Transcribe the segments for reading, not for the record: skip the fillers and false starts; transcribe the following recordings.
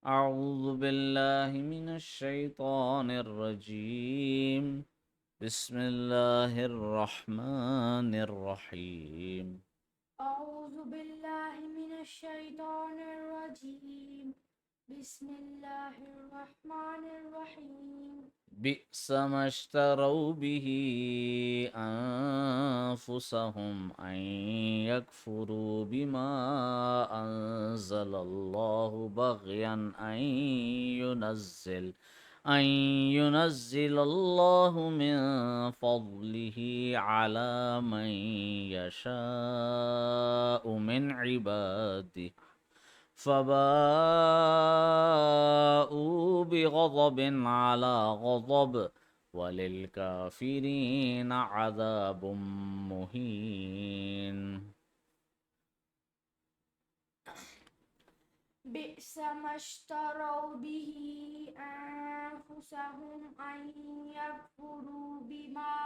أعوذ بالله من الشيطان الرجيم. بسم الله الرحمن الرحيم. أعوذ بالله من الشيطان الرجيم. بسم الله الرحمن الرحيم. بئس ما اشتروا به أنفسهم أن يكفروا بما أنزل الله بغيا أن ينزل الله من فضله على من يشاء من عباده فباءوا بغضب على غضب وللكافرين عذاب مهين. بئس ما اشتروا به أنفسهم أن يكفروا بما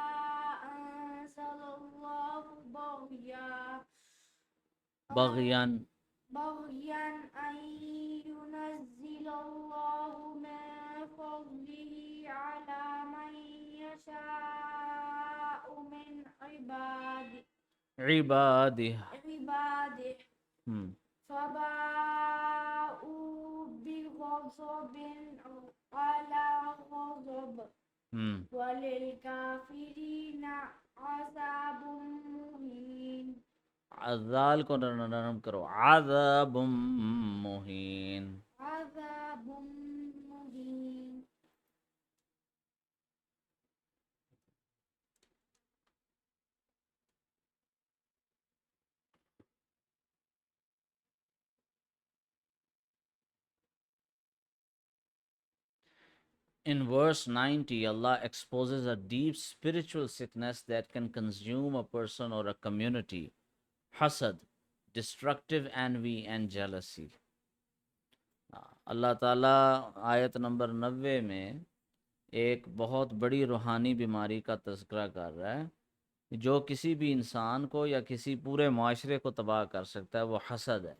أنزل الله بغيا بغيا أن ينزل الله من فضله على من يشاء من عباده. عباده ہم، فباءوا بغضب على غضب ہم۔ وللكافرين عذاب مهين. ذال کو نرم کرو، عذاب مہین. عذاب مهين. In verse 90, Allah exposes a deep spiritual sickness that can consume a person or a community: hasad, destructive envy and jealousy. اللہ تعالیٰ آیت نمبر 90 میں ایک بہت بڑی روحانی بیماری کا تذکرہ کر رہا ہے جو کسی بھی انسان کو یا کسی پورے معاشرے کو تباہ کر سکتا ہے. وہ حسد ہے.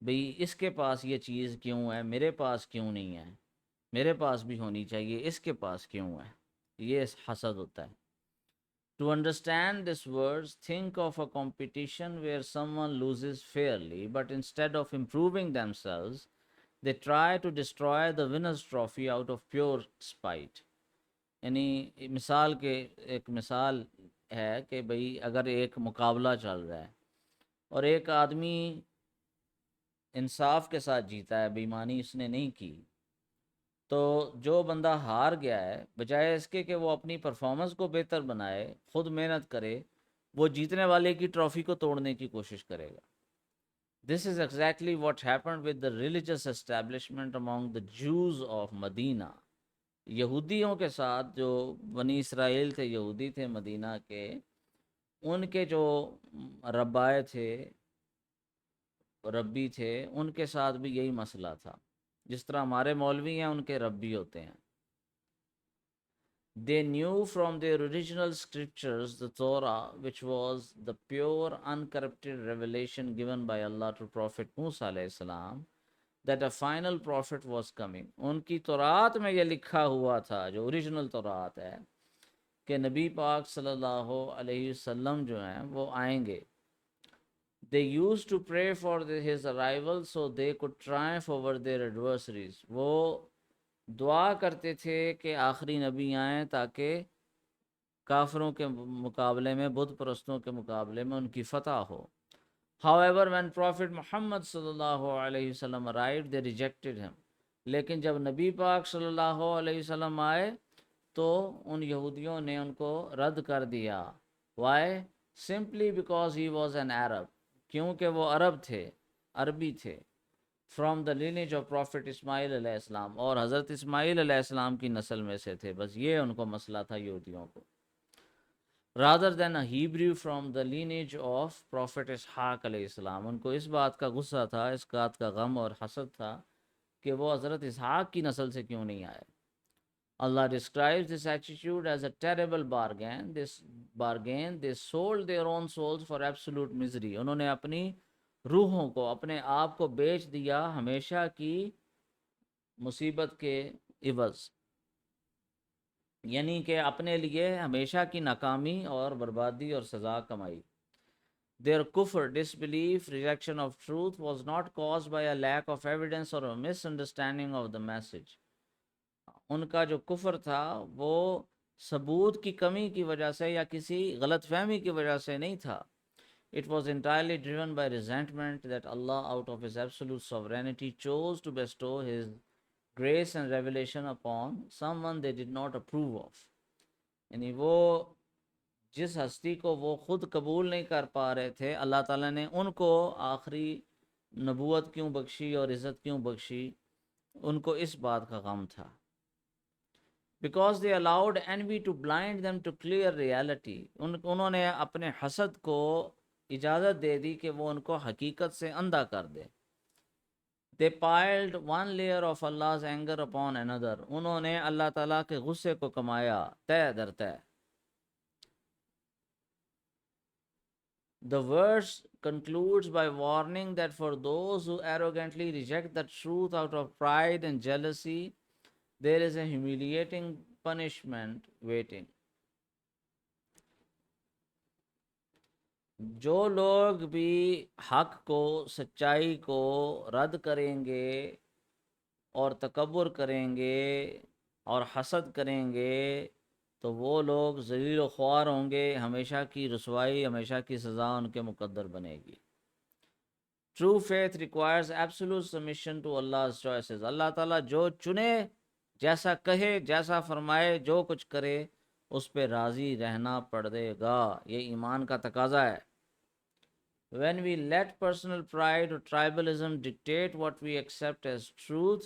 بھئی اس کے پاس یہ چیز کیوں ہے، میرے پاس کیوں نہیں ہے، میرے پاس بھی ہونی چاہیے، اس کے پاس کیوں ہے. یہ حسد ہوتا ہے. To understand these words, think of a competition where someone loses fairly, but instead of improving themselves, they try to destroy the winner's trophy out of pure spite. یعنی مثال کے ایک مثال ہے کہ بھئی اگر ایک مقابلہ چل رہا ہے اور ایک آدمی انصاف کے ساتھ جیتا ہے، بےایمانی اس نے نہیں کی، تو جو بندہ ہار گیا ہے بجائے اس کے کہ وہ اپنی پرفارمنس کو بہتر بنائے، خود محنت کرے، وہ جیتنے والے کی ٹرافی کو توڑنے کی کوشش کرے گا. This is exactly what happened with the religious establishment among the Jews of Medina. یہودیوں کے ساتھ جو بنی اسرائیل تھے، یہودی تھے مدینہ کے، ان کے جو ربائے تھے، ربی تھے، ان کے ساتھ بھی یہی مسئلہ تھا. جس طرح ہمارے مولوی ہیں ان کے ربی ہوتے ہیں. They knew from their original scriptures, the Torah, which was the pure, uncorrupted revelation given by Allah to Prophet Musa alayhi salam, that a final prophet was coming. ان کی تورات میں یہ لکھا ہوا تھا، جو اوریجنل تورات ہے، کہ نبی پاک صلی اللہ علیہ وسلم جو ہیں وہ آئیں گے. They used to pray for his arrival so they could triumph over their adversaries. وہ دعا کرتے تھے کہ آخری نبی آئیں تاکہ کافروں کے مقابلے میں، بت پرستوں کے مقابلے میں ان کی فتح ہو. However, when Prophet Muhammad صلی اللہ علیہ وسلم arrived, they rejected him. لیکن جب نبی پاک صلی اللہ علیہ وسلم آئے تو ان یہودیوں نے ان کو رد کر دیا. Why? Simply because he was an Arab. کیونکہ وہ عرب تھے، عربی تھے. From the lineage of prophet Ismail علیہ السلام، اور حضرت اسماعیل علیہ السلام کی نسل میں سے تھے. بس یہ ان کو مسئلہ تھا یہودیوں کو. Rather than a Hebrew from the lineage of prophet Ishaq علیہ السلام. ان کو اس بات کا غصہ تھا، اس بات کا غم اور حسد تھا کہ وہ حضرت اسحاق کی نسل سے کیوں نہیں آئے. Allah describes this attitude as a terrible bargain. They sold their own souls for absolute misery. انہوں نے اپنی روحوں کو، اپنے آپ کو بیچ دیا ہمیشہ کی مصیبت کے عوض، یعنی کہ اپنے لیے ہمیشہ کی ناکامی اور بربادی اور سزا کمائی۔ Their kufr, disbelief, rejection of truth was not caused by a lack of evidence or a misunderstanding of the message. ان کا جو کفر تھا وہ ثبوت کی کمی کی وجہ سے یا کسی غلط فہمی کی وجہ سے نہیں تھا۔ It was entirely driven by resentment that Allah, out of His absolute sovereignty, chose to bestow His grace and revelation upon someone they did not approve of. یعنی وہ جس ہستی کو وہ خود قبول نہیں کر پا رہے تھے، اللہ تعالیٰ نے ان کو آخری نبوت کیوں بخشی اور عزت کیوں بخشی، ان کو اس بات کا غم تھا۔ Because they allowed envy to blind them to clear reality. انہوں نے اپنے حسد کو اجازت دے دی کہ وہ ان کو حقیقت سے اندھا کر دے۔ They piled one layer of Allah's anger upon another. انہوں نے اللہ تعالیٰ کے غصے کو کمایا تہ در تہ۔ The verse concludes by warning that for those who arrogantly reject the truth out of pride and jealousy, there is a humiliating punishment waiting. جو لوگ بھی حق کو، سچائی کو رد کریں گے اور تکبر کریں گے اور حسد کریں گے تو وہ لوگ ذلیل و خوار ہوں گے، ہمیشہ کی رسوائی، ہمیشہ کی سزا ان کے مقدر بنے گی۔ True faith requires absolute submission to Allah's choices. اللہ تعالیٰ جو چنے، جیسا کہے، جیسا فرمائے، جو کچھ کرے اس پہ راضی رہنا پڑے گا، یہ ایمان کا تقاضا ہے۔ When we let personal pride or tribalism dictate what we accept as truth,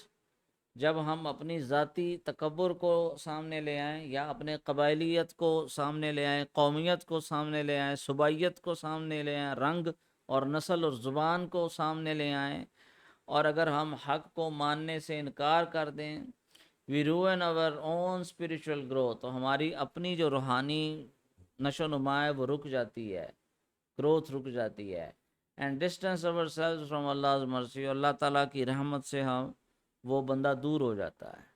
جب ہم اپنی ذاتی تکبر کو سامنے لے آئیں یا اپنے قبائلیت کو سامنے لے آئیں، قومیت کو سامنے لے آئیں، صوبائیت کو سامنے لے آئیں، رنگ اور نسل اور زبان کو سامنے لے آئیں، اور اگر ہم حق کو ماننے سے انکار کر دیں، we ruin our own spiritual growth، تو ہماری اپنی جو روحانی نشو و نما ہے وہ رک جاتی ہے، گروتھ رک جاتی ہے، and distance ourselves from Allah's mercy، اللہ تعالیٰ کی رحمت سے ہم وہ بندہ دور ہو جاتا ہے۔